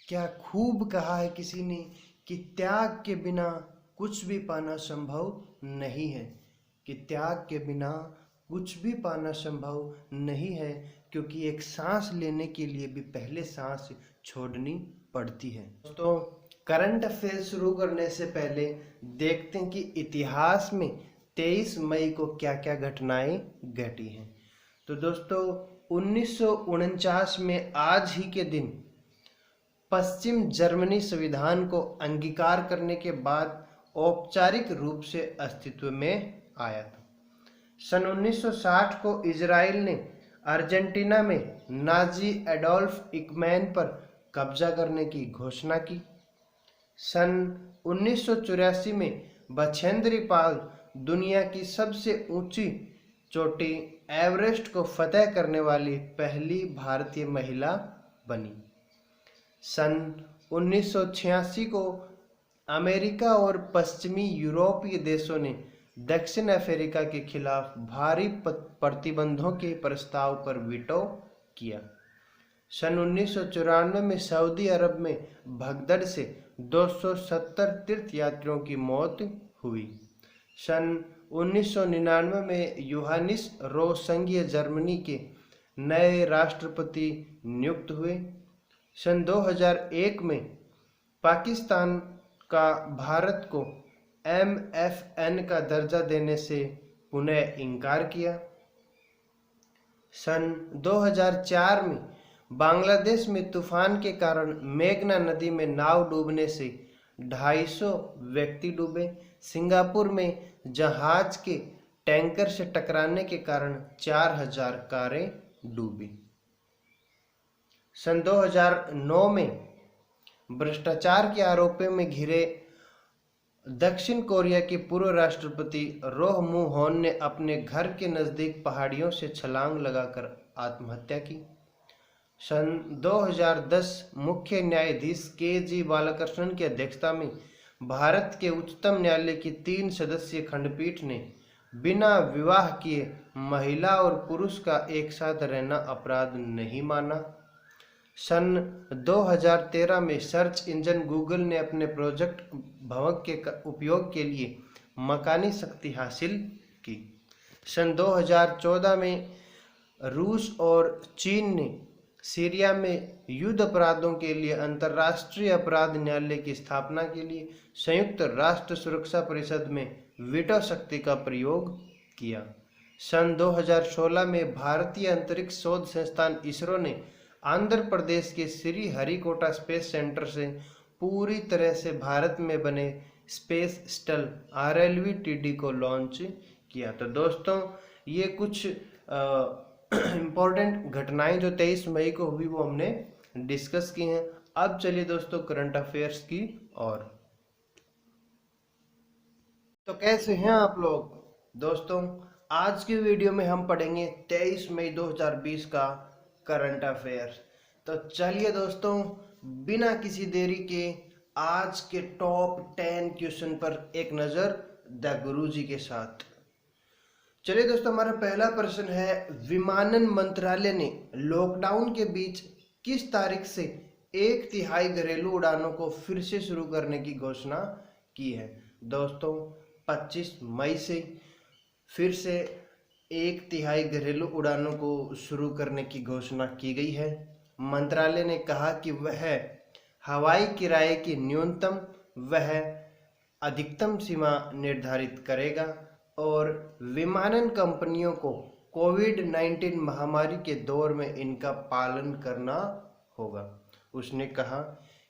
क्या खूब कहा है किसी ने कि त्याग के बिना कुछ भी पाना संभव नहीं है, कि त्याग के बिना कुछ भी पाना संभव नहीं है, क्योंकि एक सांस लेने के लिए भी पहले सांस छोड़नी पड़ती है। दोस्तों, करंट अफेयर शुरू करने से पहले देखते हैं कि इतिहास में 23 मई को क्या क्या घटनाएं घटी हैं। तो दोस्तों, 1949 में आज ही के दिन पश्चिम जर्मनी संविधान को अंगीकार करने के बाद औपचारिक रूप से अस्तित्व में आया था। सन 1960 को इजराइल ने अर्जेंटीना में नाजी एडोल्फ इकमैन पर कब्जा करने की घोषणा की। सन 1984 में बछेंद्री पाल दुनिया की सबसे ऊंची चोटी एवरेस्ट को फतह करने वाली पहली भारतीय महिला बनी। सन 1986 को अमेरिका और पश्चिमी यूरोपीय देशों ने दक्षिण अफ्रीका के खिलाफ भारी प्रतिबंधों के प्रस्ताव पर वीटो किया। सन 1994 में सऊदी अरब में भगदड़ से 270 तीर्थयात्रियों की मौत हुई। सन 1999 में योहानिस रो संघीय जर्मनी के नए राष्ट्रपति नियुक्त हुए। सन 2001 में पाकिस्तान का भारत को MFN का दर्जा देने से पुनः इनकार किया। सन 2004 में बांग्लादेश में तूफान के कारण मेघना नदी में नाव डूबने से 250 व्यक्ति डूबे। सिंगापुर में जहाज के टैंकर से टकराने के कारण 4000 कारें डूबी। सन 2009 में भ्रष्टाचार के आरोपों में घिरे दक्षिण कोरिया के पूर्व राष्ट्रपति रोह मू होन ने अपने घर के नजदीक पहाड़ियों से छलांग लगाकर आत्महत्या की। सन 2010 मुख्य न्यायाधीश KG बालाकृष्णन की अध्यक्षता में भारत के उच्चतम न्यायालय की 3 सदस्यीय खंडपीठ ने बिना विवाह किए महिला और पुरुष का एक साथ रहना अपराध नहीं माना। सन 2013 में सर्च इंजन गूगल ने अपने प्रोजेक्ट भवक के उपयोग के लिए मकानी शक्ति हासिल की। सन 2014 में रूस और चीन ने सीरिया में युद्ध अपराधों के लिए अंतर्राष्ट्रीय अपराध न्यायालय की स्थापना के लिए संयुक्त राष्ट्र सुरक्षा परिषद में वीटो शक्ति का प्रयोग किया। सन 2016 में भारतीय अंतरिक्ष शोध संस्थान इसरो ने आंध्र प्रदेश के श्री हरिकोटा स्पेस सेंटर से पूरी तरह से भारत में बने स्पेस स्टल RLV-TD को लॉन्च किया। तो दोस्तों, ये कुछ इम्पोर्टेंट घटनाएं जो 23 मई को हुई वो हमने डिस्कस की हैं। अब चलिए दोस्तों करंट अफेयर्स की ओर। तो कैसे हैं आप लोग? दोस्तों, आज की वीडियो में हम पढ़ेंगे 23 मई 2020 का करंट अफेयर्स। तो चलिए दोस्तों, बिना किसी देरी के आज के टॉप 10 क्वेश्चन पर एक नजर द गुरुजी के साथ। चलिए दोस्तों, हमारा पहला प्रश्न है, विमानन मंत्रालय ने लॉकडाउन के बीच किस तारीख से 1/3 घरेलू उड़ानों को फिर से शुरू करने की घोषणा की है? दोस्तों, 25 मई से फिर से 1/3 घरेलू उड़ानों को शुरू करने की घोषणा की गई है। मंत्रालय ने कहा कि वह हवाई किराए की न्यूनतम वह अधिकतम सीमा निर्धारित करेगा और विमानन कंपनियों को कोविड-19 महामारी के दौर में इनका पालन करना होगा। उसने कहा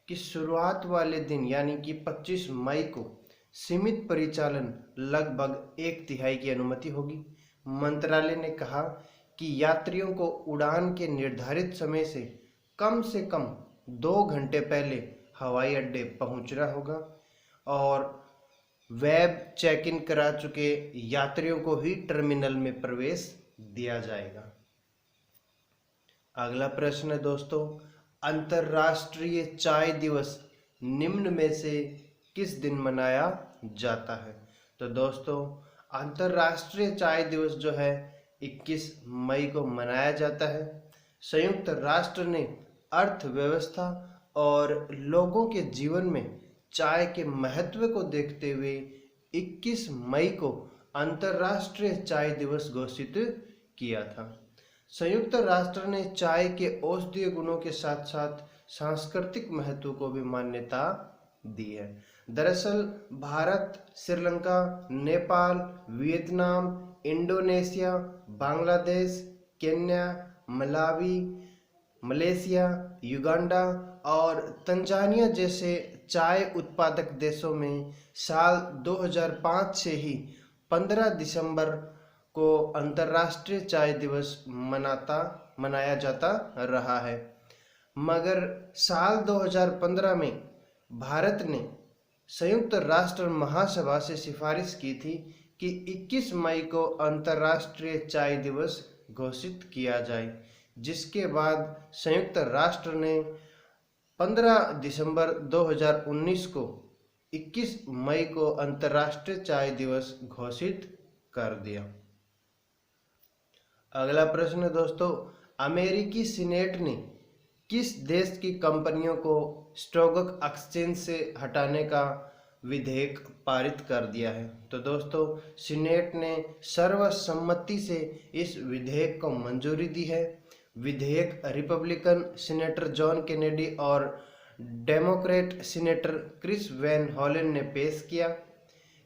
कि शुरुआत वाले दिन यानी कि 25 मई को सीमित परिचालन लगभग 1/3 की अनुमति होगी। मंत्रालय ने कहा कि यात्रियों को उड़ान के निर्धारित समय से कम 2 घंटे पहले हवाई अड्डे पहुंचना होगा और वेब चेक इन करा चुके यात्रियों को ही टर्मिनल में प्रवेश दिया जाएगा। अगला प्रश्न है दोस्तों, अंतर्राष्ट्रीय चाय दिवस निम्न में से किस दिन मनाया जाता है? तो दोस्तों, अंतर्राष्ट्रीय चाय दिवस जो है 21 मई को मनाया जाता है। संयुक्त राष्ट्र ने अर्थव्यवस्था और लोगों के जीवन में चाय के महत्व को देखते हुए 21 मई को अंतर्राष्ट्रीय चाय दिवस घोषित किया था। संयुक्त राष्ट्र ने चाय के औषधीय गुणों के साथ साथ सांस्कृतिक महत्व को भी मान्यता दी है। दरअसल Bharat, Sri Lanka, Nepal, Vietnam, Indonesia, Bangladesh, Kenya, Malawi, Malaysia, Uganda और तंजानिया जैसे चाय उत्पादक देशों में साल 2005 से ही 15 दिसंबर को अंतर्राष्ट्रीय चाय दिवस मनाया जाता रहा है। मगर साल 2015 में भारत ने संयुक्त राष्ट्र महासभा से सिफारिश की थी कि 21 मई को अंतर्राष्ट्रीय चाय दिवस घोषित किया जाए, जिसके बाद संयुक्त राष्ट्र ने 15 दिसंबर 2019 को 21 मई को अंतर्राष्ट्रीय चाय दिवस घोषित कर दिया। अगला प्रश्न दोस्तों, अमेरिकी सीनेट ने किस देश की कंपनियों को स्टॉक एक्सचेंज से हटाने का विधेयक पारित कर दिया है? तो दोस्तों, सीनेट ने सर्वसम्मति से इस विधेयक को मंजूरी दी है। विधेयक रिपब्लिकन सीनेटर जॉन केनेडी और डेमोक्रेट सीनेटर क्रिस वैन हॉलन ने पेश किया।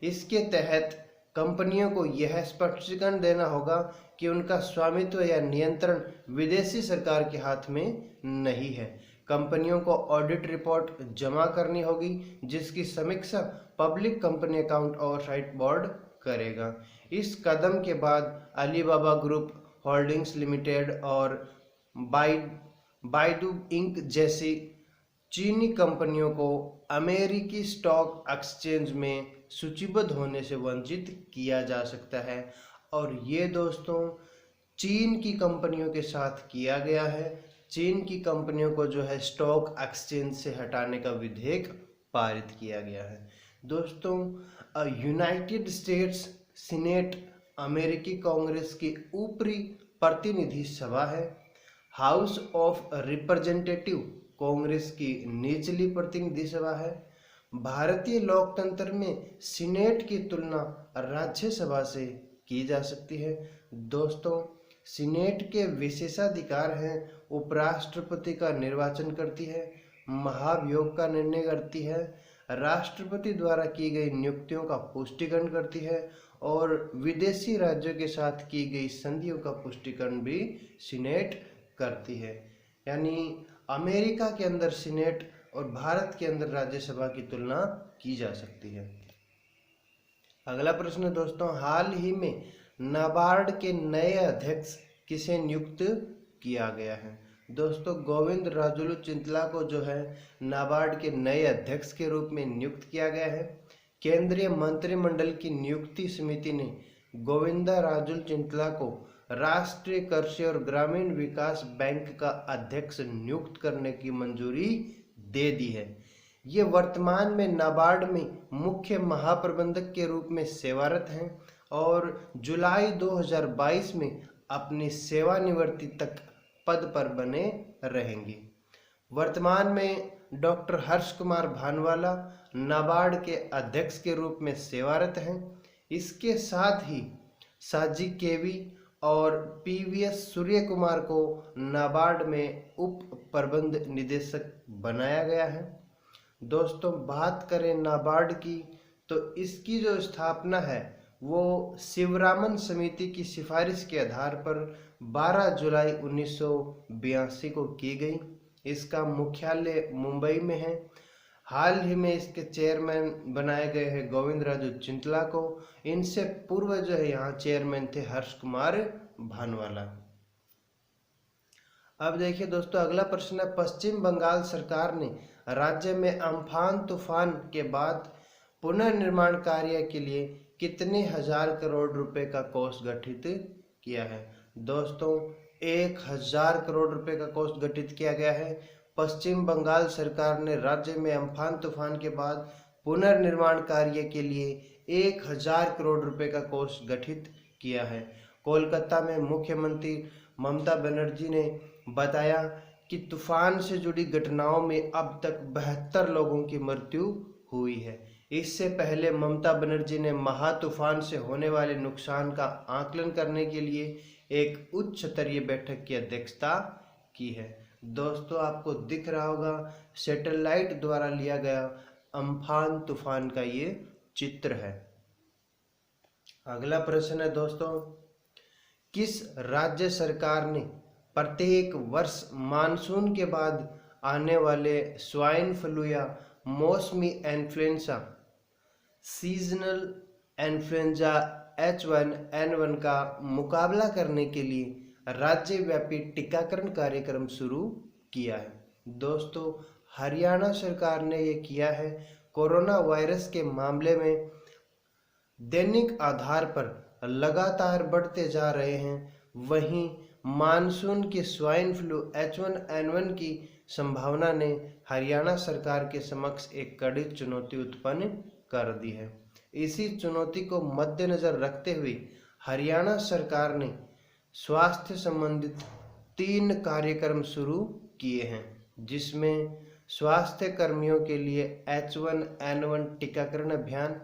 इसके तहत कंपनियों को यह स्पष्टीकरण देना होगा कि उनका स्वामित्व या नियंत्रण विदेशी सरकार के हाथ में नहीं है। कंपनियों को ऑडिट रिपोर्ट जमा करनी होगी, जिसकी समीक्षा public company account oversight board करेगा। इस कदम के बाद अलीबाबा ग्रुप होल्डिंग्स लिमिटेड और बाइडू इंक जैसी चीनी कंपनियों को अमेरिकी स्टॉक एक्सचेंज में सूचीबद्ध होने से वंचित किया जा सकता है। और ये दोस्तों चीन की कंपनियों के साथ किया गया है। चीन की कंपनियों को जो है स्टॉक एक्सचेंज से हटाने का विधेयक पारित किया गया है। दोस्तों, यूनाइटेड स्टेट्स सीनेट अमेरिकी कांग्रेस की ऊपरी प्रतिनिधि सभा है। हाउस ऑफ रिप्रेजेंटेटिव कांग्रेस की निचली प्रतिनिधि सभा है। भारतीय लोकतंत्र में सीनेट की तुलना राज्यसभा से की जा सकती है। दोस्तों, सीनेट के विशेषाधिकार हैं, उपराष्ट्रपति का निर्वाचन करती है, महाभियोग का निर्णय करती है, राष्ट्रपति द्वारा की गई नियुक्तियों का पुष्टिकरण करती है और विदेशी राज्यों के साथ की गई संधियों का पुष्टिकरण भी सीनेट करती है। यानी अमेरिका के अंदर सीनेट और भारत के अंदर राज्यसभा की तुलना की जा सकती है। अगला प्रश्न दोस्तों, हाल ही में नाबार्ड के नए अध्यक्ष किसे नियुक्त किया गया है? दोस्तों, गोविंद राजुलू चिंतला को जो है नाबार्ड के नए अध्यक्ष के रूप में नियुक्त किया गया है। केंद्रीय मंत्रिमंडल की नियुक्ति समिति ने गोविंदा राजुलू चिंतला को राष्ट्रीय कृषि और ग्रामीण विकास बैंक का अध्यक्ष नियुक्त करने की मंजूरी दे दी है। ये वर्तमान में नाबार्ड में मुख्य महाप्रबंधक के रूप में सेवारत हैं और जुलाई 2022 में अपनी सेवानिवृत्ति तक पद पर बने रहेंगे। वर्तमान में डॉक्टर हर्ष कुमार भानवाला नाबार्ड के अध्यक्ष के रूप में सेवारत हैं। इसके साथ ही साजी केवी और पीवीएस सूर्य कुमार को नाबार्ड में उप प्रबंध निदेशक बनाया गया है। दोस्तों, बात करें नाबार्ड की तो इसकी जो स्थापना है वो शिवरामन समिति की सिफारिश के आधार पर 12 जुलाई 1982 को की गई। इसका मुख्यालय मुंबई में है। हाल ही में इसके चेयरमैन बनाए गए हैं गोविंद राजू चिंतला को। इनसे पूर्व जो है यहाँ चेयरमैन थे हर्ष कुमार भानवाला। अब देखिए दोस्तों, अगला प्रश्न है, पश्चिम बंगाल सरकार ने राज्य में अम्फान तूफान के बाद पुनर्निर्माण कार्य के लिए कितने हजार करोड़ रुपए का कोष गठित किया है? दोस्तों, 1000 करोड़ रुपए का कोष गठित किया गया है। पश्चिम बंगाल सरकार ने राज्य में अम्फान तूफान के बाद पुनर्निर्माण कार्य के लिए 1000 करोड़ रुपए का कोष गठित किया है। कोलकाता में मुख्यमंत्री ममता बनर्जी ने बताया कि तूफान से जुड़ी घटनाओं में अब तक 72 लोगों की मृत्यु हुई है। इससे पहले ममता बनर्जी ने महा तूफान से होने वाले नुकसान का आकलन करने के लिए एक उच्च स्तरीय बैठक की अध्यक्षता की है। दोस्तों, आपको दिख रहा होगा सैटेलाइट द्वारा लिया गया अम्फान तूफान का ये चित्र है। अगला प्रश्न है दोस्तों, किस राज्य सरकार ने प्रत्येक वर्ष मानसून के बाद आने वाले स्वाइन फ्लू या मौसमी इन्फ्लुएंजा सीजनल इन्फ्लुएंजा H1N1 का मुकाबला करने के लिए राज्यव्यापी टीकाकरण कार्यक्रम शुरू किया है? दोस्तों, हरियाणा सरकार ने ये किया है। कोरोना वायरस के मामले में दैनिक आधार पर लगातार बढ़ते जा रहे हैं, वहीं मानसून के स्वाइन फ्लू H1N1 की संभावना ने हरियाणा सरकार के समक्ष एक कड़ी चुनौती उत्पन्न कर दी है। इसी चुनौती को मद्देनजर रखते हुए हरियाणा सरकार ने स्वास्थ्य संबंधित 3 कार्यक्रम शुरू किए हैं, जिसमें स्वास्थ्य कर्मियों के लिए H1N1 टीकाकरण अभियान,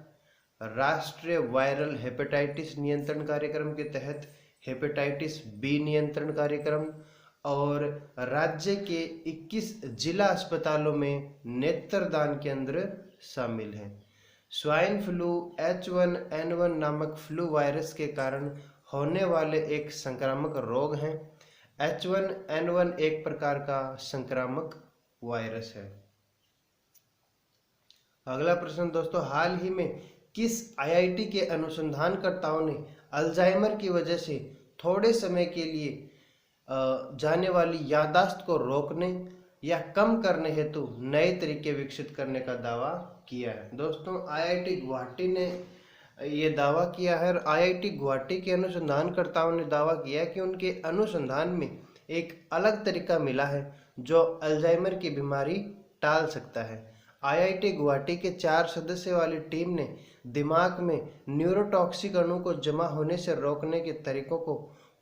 राष्ट्रीय वायरल हेपेटाइटिस नियंत्रण कार्यक्रम के तहत हेपेटाइटिस बी नियंत्रण कार्यक्रम और राज्य के 21 जिला अस्पतालों में नेत्रदान केंद्र शामिल हैं। स्वाइन फ्लू H1N1 नामक फ्लू वायरस के कारण होने वाले एक संक्रामक रोग है। H1N1 एक प्रकार का संक्रामक वायरस है। अगला प्रश्न दोस्तों, हाल ही में किस IIT के अनुसंधानकर्ताओं ने अल्जाइमर की वजह से थोड़े समय के लिए जाने वाली याददाश्त को रोकने या कम करने हेतु नए तरीके विकसित करने का दावा किया है? दोस्तों, IIT गुवाहाटी ने ये दावा किया है और IIT गुवाहाटी के अनुसंधानकर्ताओं ने दावा किया है कि उनके अनुसंधान में एक अलग तरीका मिला है जो अल्जाइमर की बीमारी टाल सकता है। IIT गुवाहाटी के 4 सदस्य वाली टीम ने दिमाग में न्यूरोटॉक्सिक अणु को जमा होने से रोकने के तरीकों को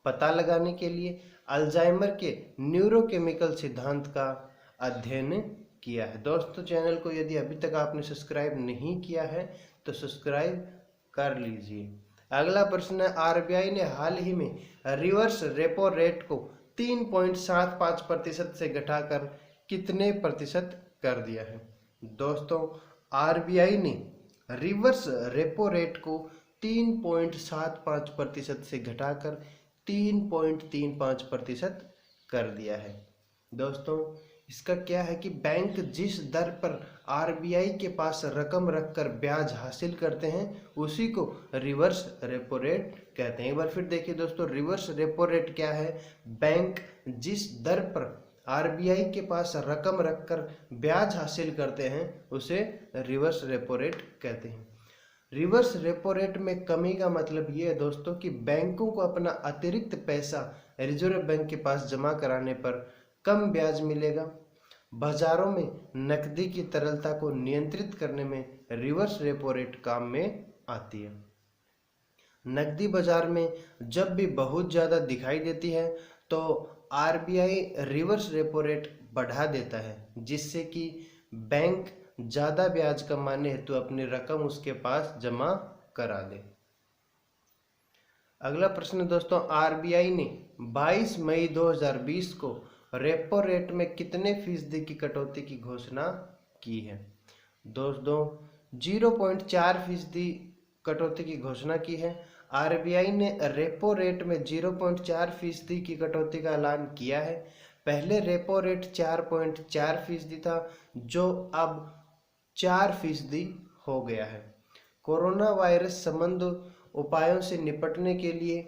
पता लगाने के लिए अल्जाइमर के न्यूरोकेमिकल सिद्धांत का अध्ययन किया है। दोस्तों, चैनल को यदि अभी तक आपने सब्सक्राइब नहीं किया है तो सब्सक्राइब कर लीजिए। अगला प्रश्न है, RBI ने हाल ही में रिवर्स रेपो रेट को 3.75% से घटाकर कितने प्रतिशत कर दिया है? दोस्तों, RBI ने रिवर्स रेपो रेट को 3.75% से घटाकर 3.35% कर दिया है। दोस्तों, इसका क्या है कि बैंक जिस दर पर RBI के पास रकम रखकर ब्याज हासिल करते हैं उसी को रिवर्स रेपो रेट कहते हैं। एक बार फिर देखिए दोस्तों, रिवर्स रेपो रेट क्या है? बैंक जिस दर पर RBI के पास रकम रखकर ब्याज हासिल करते हैं उसे रिवर्स रेपो रेट कहते हैं। रिवर्स रेपो रेट में कमी का मतलब ये है दोस्तों कि बैंकों को अपना अतिरिक्त पैसा रिजर्व बैंक के पास जमा कराने पर कम ब्याज मिलेगा। बाजारों में नकदी की तरलता को नियंत्रित करने में रिवर्स रेपो रेट काम में आती है। नकदी बाजार में जब भी बहुत ज़्यादा दिखाई देती है तो RBI रिवर्स रेपो रेट बढ़ा देता है, जिससे कि बैंक ज़्यादा ब्याज कमाने हेतु अपनी रकम उसके पास जमा करा दे। अगला प्रश्न दोस्तों, RBI ने 22 मई 2020 को रेपो रेट में कितने फीसदी की कटौती की घोषणा की है? दोस्तों, 0.4% कटौती की घोषणा की है। RBI ने रेपो रेट में 0.4% की कटौती का ऐलान किया है। पहले रेपो रेट 4.4% था जो अब 4% हो गया है। कोरोना वायरस संबंध उपायों से निपटने के लिए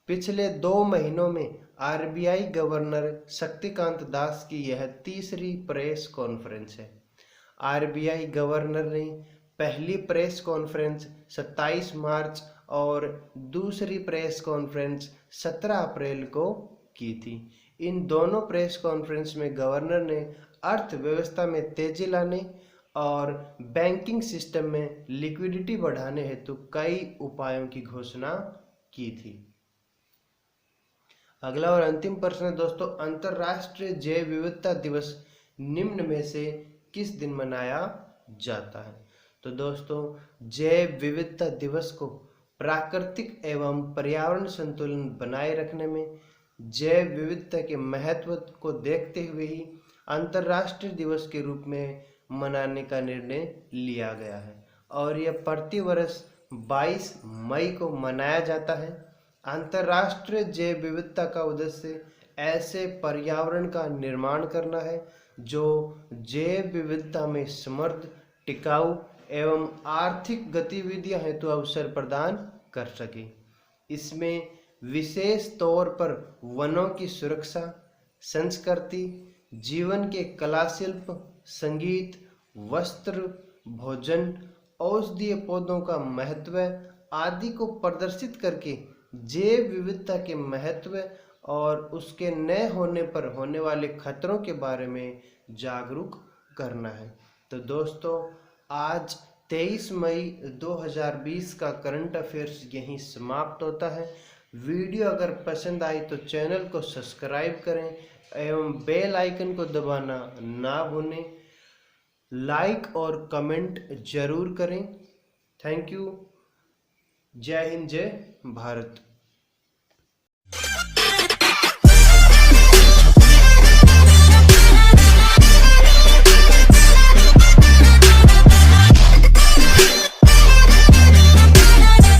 पिछले 2 महीनों में RBI गवर्नर शक्तिकांत दास की यह तीसरी प्रेस कॉन्फ्रेंस है। RBI गवर्नर ने पहली प्रेस कॉन्फ्रेंस 27 मार्च और दूसरी प्रेस कॉन्फ्रेंस 17 अप्रैल को की थी। इन दोनों प्रेस कॉन्फ्रेंस में गवर्नर ने अर्थव्यवस्था में तेजी लाने और बैंकिंग सिस्टम में लिक्विडिटी बढ़ाने हेतु कई उपायों की घोषणा की थी। अगला और अंतिम प्रश्न है दोस्तों, अंतर्राष्ट्रीय जैव विविधता दिवस निम्न में से किस दिन मनाया जाता है? तो दोस्तों, जैव विविधता दिवस को प्राकृतिक एवं पर्यावरण संतुलन बनाए रखने में जैव विविधता के महत्व को देखते हुए ही अंतर्राष्ट्रीय दिवस के रूप में मनाने का निर्णय लिया गया है और यह प्रति वर्ष 22 मई को मनाया जाता है। अंतर्राष्ट्रीय जैव विविधता का उद्देश्य ऐसे पर्यावरण का निर्माण करना है जो जैव विविधता में समृद्ध, टिकाऊ एवं आर्थिक गतिविधियां हेतु अवसर प्रदान कर सके। इसमें विशेष तौर पर वनों की सुरक्षा, संस्कृति, जीवन के कलाशिल्प, संगीत, वस्त्र, भोजन, औषधीय पौधों का महत्व आदि को प्रदर्शित करके जैव विविधता के महत्व और उसके न होने पर होने वाले खतरों के बारे में जागरूक करना है। तो दोस्तों, आज 23 मई 2020 का करंट अफेयर्स यहीं समाप्त होता है। वीडियो अगर पसंद आई तो चैनल को सब्सक्राइब करें एवं बेल आइकन को दबाना ना भूलें। लाइक और कमेंट जरूर करें। Thank you. जय हिंद, जय भारत।